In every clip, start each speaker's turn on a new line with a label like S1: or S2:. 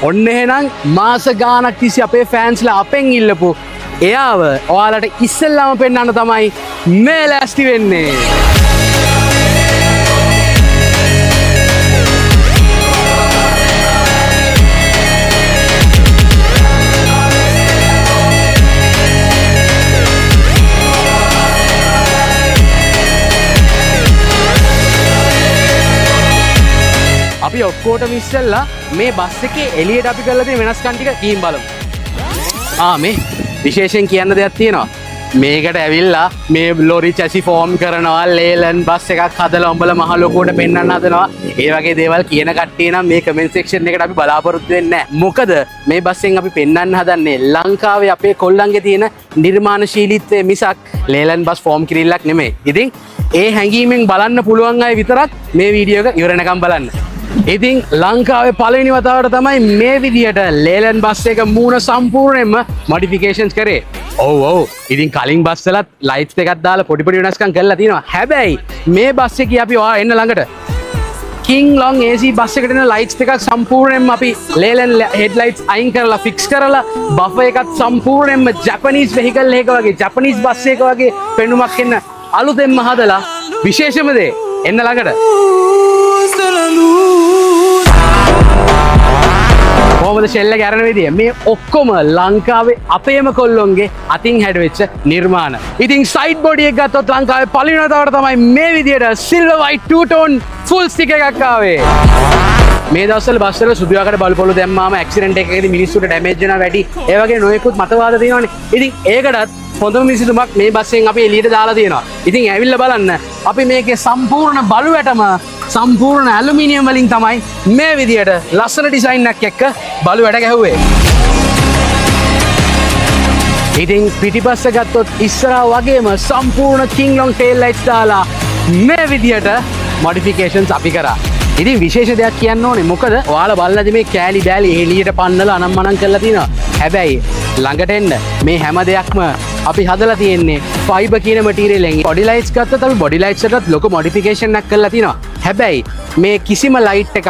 S1: ඔන්න එහෙනම් මාස ගානක් තිස්සේ අපේ ෆෑන්ස්ලා අපෙන් ඉල්ලපු එයාව ඔයාලට ඉස්සෙල්ලාම පෙන්වන්න තමයි මේ ලෑස්ති වෙන්නේ. අපි ඔක්කොටම ඉස්සෙල්ලා මේ බස් එකේ එළියට අපි කරලා තියෙන වෙනස්කම් ටික ගිහින් බලමු. මේ විශේෂයෙන් කියන්න දෙයක් තියෙනවා. මේකට ඇවිල්ලා මේ ලොරි චැසි ෆෝම් කරනවා, ලේලන් බස් එකක් හදලා උඹලා මහ ලොකුවට පෙන්වන්න හදනවා. ඒ වගේ දේවල් කියන කට්ටිය නම් මේ කමෙන්ට් සෙක්ෂන් එකට අපි බලාපොරොත්තු වෙන්නේ නැහැ. මොකද මේ බස් එකෙන් අපි පෙන්වන්න හදන්නේ ලංකාවේ අපේ කොල්ලන්ගේ තියෙන නිර්මාණශීලීත්වය මිසක් ලේලන් බස් ෆෝම් කිරිල්ලක් නෙමෙයි. ඉතින් ඒ හැඟීමෙන් බලන්න පුළුවන් අය විතරක් මේ වීඩියෝ එක ඉවරනකම් බලන්න. ඉතින් ලංකාවේ පළවෙනි වතාවට තමයි මේ විදියට ලේලන් බස් එක මූණ සම්පූර්ණයෙන්ම මොඩිෆිකේෂන්ස් කරේ. ඔව් ඉතින් කලින් බස් වලත් ලයිට්ස් එකක් දාලා පොඩි පොඩි වෙනස්කම් කරලා තියෙනවා. හැබැයි මේ බස් එකේ අපි ඔයා එන්න ළඟට King Long AC බස් එකට එන ලයිට්ස් දෙකක් සම්පූර්ණයෙන්ම අපි ලේලන් හෙඩ්ලයිට්ස් අයින් කරලා ෆික්ස් කරලා බෆර් එකත් සම්පූර්ණයෙන්ම ජපනීස් වෙහිකල් එකක වගේ ජපනීස් බස් එකක වගේ පෙනුමක් එන්න අලුතෙන්ම හදලා විශේෂම දේ එන්න ළඟට කොහොමද ෂෙල් එක අරන විදිය මේ ඔක්කොම ලංකාවේ අපේම කොල්ලොන්ගේ අතින් හැඩවෙච්ච නිර්මාණ. ඉතින් සයිඩ් බොඩි එක ගත්තොත් ලංකාවේ පළවෙනි වතාවට තමයි මේ විදියට silver white to tone full stiff එකක් ආවේ. මේ දවස්වල බස් වල සුදු යකඩ බලු පොළු දැම්මාම ඇක්සිඩන්ට් එකකදී මිනිස්සුන්ට ඩැමේජ් වෙනවා වැඩි. ඒ වගේ නොයෙකුත් මතවාද තියෙනවානේ. ඉතින් ඒකටත් හොඳම විසඳුමක් මේ බස් එකෙන් අපි එළියට දාලා තියෙනවා. ඉතින් ඇවිල්ලා බලන්න අපි මේකේ සම්පූර්ණ බලු වැටම සම්පූර්ණ ඇලුමිනියම් වලින් තමයි මේ විදියට ලස්සන ඩිසයින් එකක් එක්ක බලු වැඩ ගැහුවේ. ඉතින් පිටිපස්ස ගත්තොත් ඉස්සරහා වගේම සම්පූර්ණ King Long tail lights දාලා මේ විදියට මොඩිෆිකේෂන්ස් අපි කරා. ඉතින් විශේෂ දෙයක් කියන්න ඕනේ. මොකද ඔයාලා බලලාදී මේ කෑලි බෑලි එළියට පන්නලා අනම්මනම් කරලා තිනවා. හැබැයි ළඟට එන්න මේ හැම දෙයක්ම අපි හදලා තියෙන්නේ ෆයිබර් කියන මැටීරියල් එකෙන්. බොඩි ලයිට්ස් ගත්තොත් අපි බොඩි ලයිට්ස් එකත් ලොකු මොඩිෆිකේෂන් එකක් කරලා තිනවා. හැබැයි මේ කිසිම ලයිට් එකක්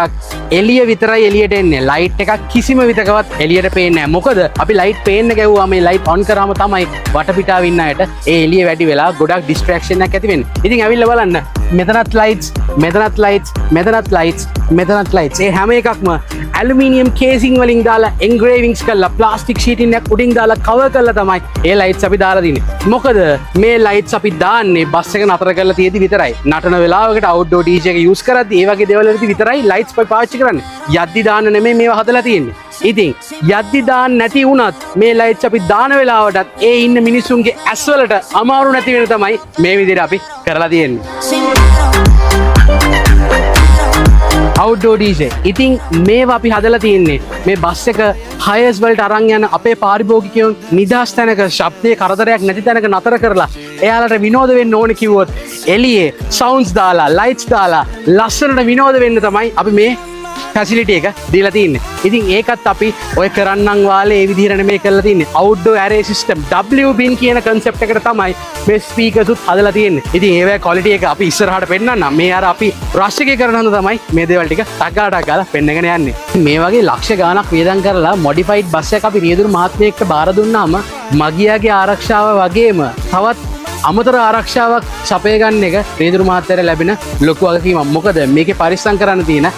S1: එළිය විතරයි එළියට එන්නේ. ලයිට් එකක් කිසිම විතකවත් එළියට පේන්නේ නැහැ. මොකද අපි ලයිට් පේන්න ගැව්වා මේ ලයිට් ඔන් කරාම තමයි වටපිටාව ඉන්න අයට ඒ එළිය වැඩි වෙලා ගොඩක් ඩිස්ට්‍රැක්ෂන් එකක් ඇති වෙන්නේ. ඉතින් ඇවිල්ලා බලන්න මෙතනත් ලයිට්ස්, මෙතනත් ලයිට්ස්, මෙතනත් ලයිට්ස්, මෙතනත් ලයිට්ස්. ඒ හැම එකක්ම ඇලුමිනියම් කේසින් වලින් දාලා එන්ග්‍රේවින්ග්ස් කරලා ප්ලාස්ටික් ෂීටින් එකක් උඩින් දාලා කවර් කරලා තමයි ඒ ලයිට්ස් අපි දාලා දින්නේ. මොකද මේ ලයිට්ස් අපි දාන්නේ බස් එක නතර කරලා තියෙදි විතරයි. නටන වෙලාවකට අවුට්ඩෝර් DJ එක යූස් කරද්දි ඒ වගේ දේවල් වලදී විතරයි ලයිට්ස් පාවිච්චි කරන්නේ. යද්දි දාන්න නෙමෙයි මේවා හදලා තියෙන්නේ. ඉතින් යද්දි දාන්න නැති වුණත් මේ ලයිට්ස් අපි දාන වෙලාවටත් ඒ ඉන්න මිනිස්සුන්ගේ ඇස් වලට අමාරු නැති වෙන තමයි මේ විදිහට අපි කරලා තියෙන්නේ. අවුට්ඩෝර් DJ. ඉතින් මේවා අපි හදලා තියෙන්නේ මේ බස් එක හයර්ස් වලට අරන් යන අපේ පාරිභෝගිකයන් නිදහස් තැනක ශබ්දයේ කරදරයක් නැති තැනක නතර කරලා එයාලට විනෝද වෙන්න ඕනේ කිව්වොත් එළියේ සවුන්ඩ්ස් දාලා ලයිට්ස් දාලා ලස්සනට විනෝද වෙන්න තමයි අපි මේ ෆැසිලිටි එක දීලා තින්නේ. ඉතින් ඒකත් අපි ඔය කරන්නම් වාලේ ඒ විදිහට නෙමෙයි කරලා තින්නේ. අවුට්ඩෝර් ඇරේ සිස්ටම් WBIN කියන concept එකට තමයි මේ ස්පීකර්ස් උත් හදලා තියෙන්නේ. ඉතින් ඒවැ quality එක අපි ඉස්සරහට පෙන්නන්නම්. මේ අර අපි රෂ් එකේ කරන හඳ තමයි මේ දේවල් ටික ටක් ගාලා පෙන්නගෙන යන්නේ. මේ වගේ ලක්ෂ ගාණක් වියදම් කරලා මොඩිෆයිඩ් බස් එකක් අපි රියදුරු මහත්මයෙක්ට බාර දුන්නාම මගියාගේ ආරක්ෂාව වගේම තවත් අමතර ආරක්ෂාවක් සපය ගන්න එක රියදුරු මහත්තයාට ලැබෙන ලොකු වගකීමක්. මොකද මේකේ පරිස්සම් කරන්න තියෙන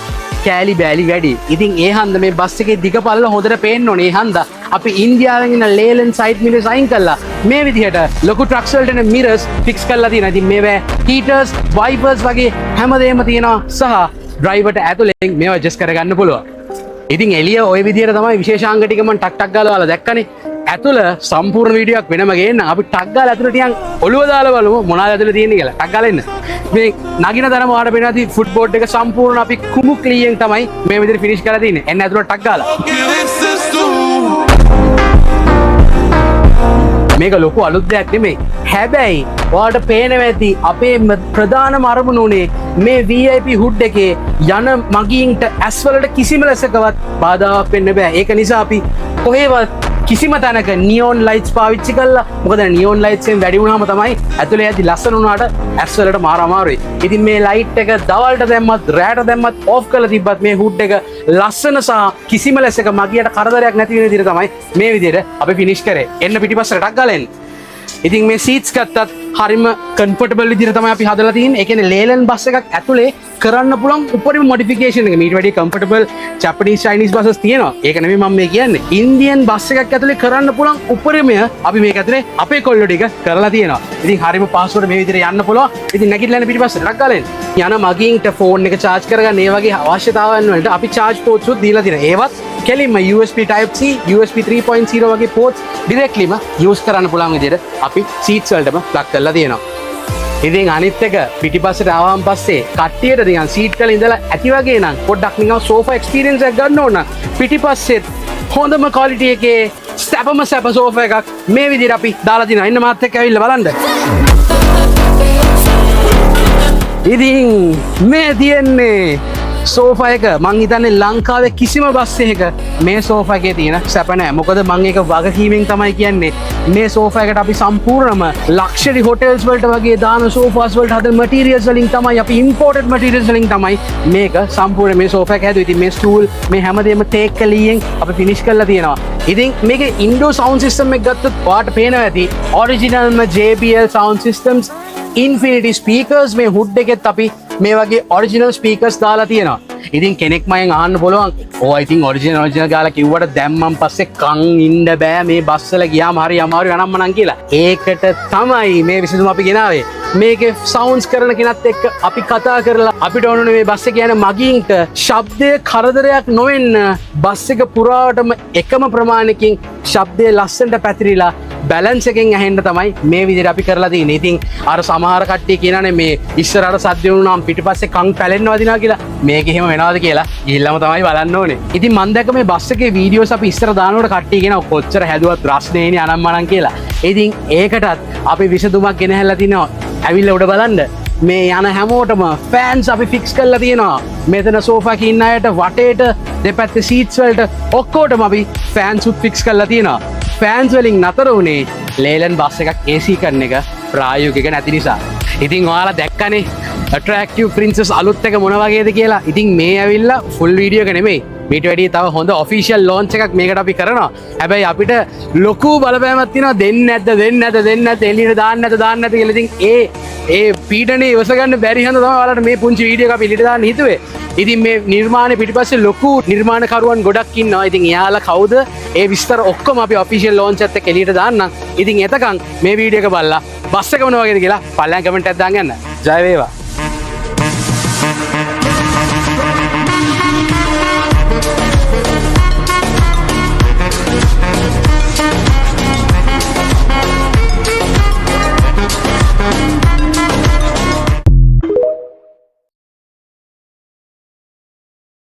S1: කෑලි බෑලි වැඩි. ඉතින් ඒ හන්ද මේ බස් එකේ දිග පළල හොඳට පේන්න ඕනේ. ඒ හන්ද අපි ඉන්දියාවෙන් ඉන්න ලේලන් සයිඩ් මිරර්ස් අයින් කළා මේ විදිහට ලොකු ට්‍රක්ස් වලට එන මිරර්ස් ෆික්ස් කරලා තියෙනවා. ඉතින් මේවා හීටර්ස්, වයිපර්ස් වගේ හැමදේම තියෙනවා සහ ඩ්‍රයිවර්ට ඇතුලෙන් මේවා ඇඩ්ජස්ට් කරගන්න පුළුවන්. ඉතින් එළිය ওই විදිහට තමයි විශේෂාංග ටික මම ටක් ගාලා ඔයාලා දැක්කනේ. ඇතුළ සම්පූර්ණ වීඩියෝක් වෙනම ගේන්න. අපි ටක් ගාලා ඇතුළට ටිකක් ඔළුව දාලා බලමු මොනවද ඇතුළේ තියෙන්නේ කියලා. ටක් ගාලා එන්න. මේ නගින තරම ඔයාලට පේනවා ඇති ෆුට් බෝඩ් එක සම්පූර්ණ අපි කුමු ක්ලීන් තමයි මේ විදිහට ෆිනිෂ් කරලා තියෙන්නේ. එන්න ඇතුළට ටක් ගාලා. මේක ලොකු අලුත් දෙයක් නෙමෙයි. හැබැයි ඔයාලට පේනවා ඇති අපේ ප්‍රධානම අරමුණ උනේ මේ VIP හුඩ් එකේ යන මගීන්ට ඇස් වලට කිසිම ලෙසකවත් බාධාවක් වෙන්න බෑ. ඒක නිසා අපි කොහෙවත් කිසිම තැනක නියෝන් ලයිට්ස් පාවිච්චි කළා. මොකද නියෝන් ලයිට්ස් එකෙන් වැඩි වුණාම තමයි ඇතුලේ යද්දි ලස්සන වුණාට ඇස් වලට මාර අමාරුයි. ඉතින් මේ ලයිට් එක දවල්ට දැම්මත් රැට දැම්මත් ඔෆ් කරලා තිබ්බත් මේ හුඩ් එක ලස්සන සහ කිසිම ලෙසක මගියට කරදරයක් නැති වෙන විදිහට තමයි මේ විදිහට අපි ෆිනිෂ් කරේ. එන්න පිටිපස්සට ටක් ගාලා එන්න. ඉතින් මේ සීට්ස් ගත්තත් හරිම කම්ෆර්ටබල් විදිහට තමයි අපි හදලා තියෙන්නේ. ඒ කියන්නේ ලේලන් බස් එකක් ඇතුලේ කරන්න පුළුවන් උපරිම මොඩිෆිකේෂන් එක. මීට වැඩි කම්ෆර්ටබල් ජැපනීස් චයිනීස් බසස් තියෙනවා. ඒක නෙමෙයි මම මේ කියන්නේ. ඉන්දියන් බස් එකක් ඇතුලේ කරන්න පුළුවන් උපරිමය අපි මේක ඇතුලේ අපේ කොල්ලෝ ටික කරලා තියෙනවා. ඉතින් හරිම පහසුවට මේ විදිහට යන්න පුළුවන්. ඉතින් නැගිටලා යන පිටිපස්සට ටක් ගාලා එන්න. යන මගින්ට ෆෝන් එක charge කරගන්න ඒ වගේ අවශ්‍යතාවයන් වලට අපි charge ports උත් දීලා තියෙනවා. ඒවත් කෙලින්ම USB type C, USB 3.0 වගේ ports directlyම use කරන්න පුළුවන් විදිහට අපි seats වලටම plug කරලා තියෙනවා. ඉතින් අනිත් එක පිටිපස්සට ආවම පස්සේ කට්ටියට නිකන් සීට් වල ඉඳලා ඇති වගේ නම් පොඩ්ඩක් නිකන් සෝෆා එක්ස්පීරියන්ස් එකක් ගන්න ඕන නම් පිටිපස්සෙත් හොඳම ක්වොලිටි එකේ සැප සෝෆා එකක් මේ විදිහට අපි දාලා තිනවා. ඉන්න මාත් එක්ක ඇවිල්ලා බලන්න. ඉතින් මේ තියෙන්නේ සෝෆා එක මං හිතන්නේ ලංකාවේ කිසිම බස් එකක මේ සෝෆා එකේ තියෙන සැප නැහැ. මොකද මං ඒක වගකීමෙන් තමයි කියන්නේ. මේ සෝෆා එකට අපි සම්පූර්ණම ලක්ෂරි හොටෙල්ස් වලට වගේ දාන සෝෆාස් වලට හදන මැටීරියල්ස් වලින් තමයි අපි ඉම්පෝර්ටඩ් මැටීරියල්ස් වලින් තමයි මේක සම්පූර්ණ මේ සෝෆා එක හැදුවේ. ඉතින් මේ ස්ටූල් මේ හැමදේම ටේක් කලියෙන් අපි ෆිනිෂ් කරලා තියෙනවා. ඉතින් මේකේ ඉන්ඩෝ සවුන්ඩ් සිස්ටම් එක ගත්තොත් ඔයාලට පේනවා ඇති ඔරිජිනල්ම JBL sound systems infinity speakers මේ හුඩ් එකෙත් අපි මේ වගේ ඔරිජිනල් ස්පීකර්ස් දාලා තියෙනවා. ඉතින් කෙනෙක් මයෙන් අහන්න පුළුවන් ඕ ඉතින් ඔරිජිනල් ගාලා කිව්වට දැම්මන් පස්සේ කන් ඉන්න බෑ මේ බස් වල ගියාම හරි අමාරුයි අනම්මනම් කියලා. ඒකට තමයි මේ විසඳුම අපි ගෙනාවේ. මේකේ සවුන්ඩ්ස් කරන කෙනත් එක්ක අපි කතා කරලා අපිට ඕන මේ බස් එක යන මගින්ට ශබ්දයේ කරදරයක් නොවෙන්න බස් එක පුරාවටම එකම ප්‍රමාණයකින් ශබ්දයේ ලස්සනට පැතිරිලා බැලන්ස් එකෙන් ඇහෙන්න තමයි මේ විදිහට අපි කරලා තියෙන්නේ. ඉතින් අර සමහර කට්ටිය කියනනේ මේ ඉස්සරහට සද්ද වුණාම පිටිපස්සේ කන් පැලෙන්න වදිනවා කියලා. මේක එහෙම වෙනවද කියලා ගිහිල්ලාම තමයි බලන්න ඕනේ. ඉතින් මම දැක්ක මේ බස් එකේ වීඩියෝස් අපි ඉස්සර දානකොට කට්ටිය කියනවා කොච්චර හැදුවත් ප්‍රශ්නේනේ අනම්මනම් කියලා. ඉතින් ඒකටත් අපි විසඳුමක් ගෙනහැල්ලා තිනවා. ඇවිල්ලා උඩ බලන්න. මේ යන හැමෝටම ෆෑන්ස් අපි ෆික්ස් කරලා තියෙනවා. මෙතන සෝෆා එකේ ඉන්න අයට වටේට දෙපැත්තේ සීට්ස් වලට ඔක්කොටම අපි ෆෑන්ස් උත් ෆික්ස් කරලා තියෙනවා. ෆෑන්ස් වලින් නතර වුණේ ලේලන් බස් එකක් AC කරන එක ප්‍රායෝගික නැති නිසා. ඉතින් ඔයාලා දැක්කනේ attractive princess අලුත් එක මොන වගේද කියලා. ඉතින් මේ ඇවිල්ලා ෆුල් වීඩියෝ එක නෙමෙයි. මීට වැඩිය තව හොඳ ඔෆිෂියල් ලොන්ච් එකක් මේකට අපි කරනවා. හැබැයි අපිට ලොකු බලපෑමක් තියෙනවා දෙන්නේ නැද්ද එළියට දාන්න නැද්ද කියලා. ඉතින් ඒ පීඩනේ ඉවස ගන්න බැරි හින්දා තමයි ඔයාලට මේ පුංචි වීඩියෝ එක අපි එළියට දාන්න හිතුවේ. ඉතින් මේ නිර්මාණය පිටිපස්සේ ලොකු නිර්මාණකරුවන් ගොඩක් ඉන්නවා. ඉතින් එයාලා කවුද? ඒ විස්තර ඔක්කොම අපි ඔෆිෂියල් ලොන්ච් එකත් එක්ක එළියට දාන්නම්. ඉතින් එතකන් මේ වීඩියෝ එක බලලා බස් එක මොන වගේද කියලා පල්ලෙන් කමෙන්ට් එකක් දාන්න යන්න. ජය වේවා.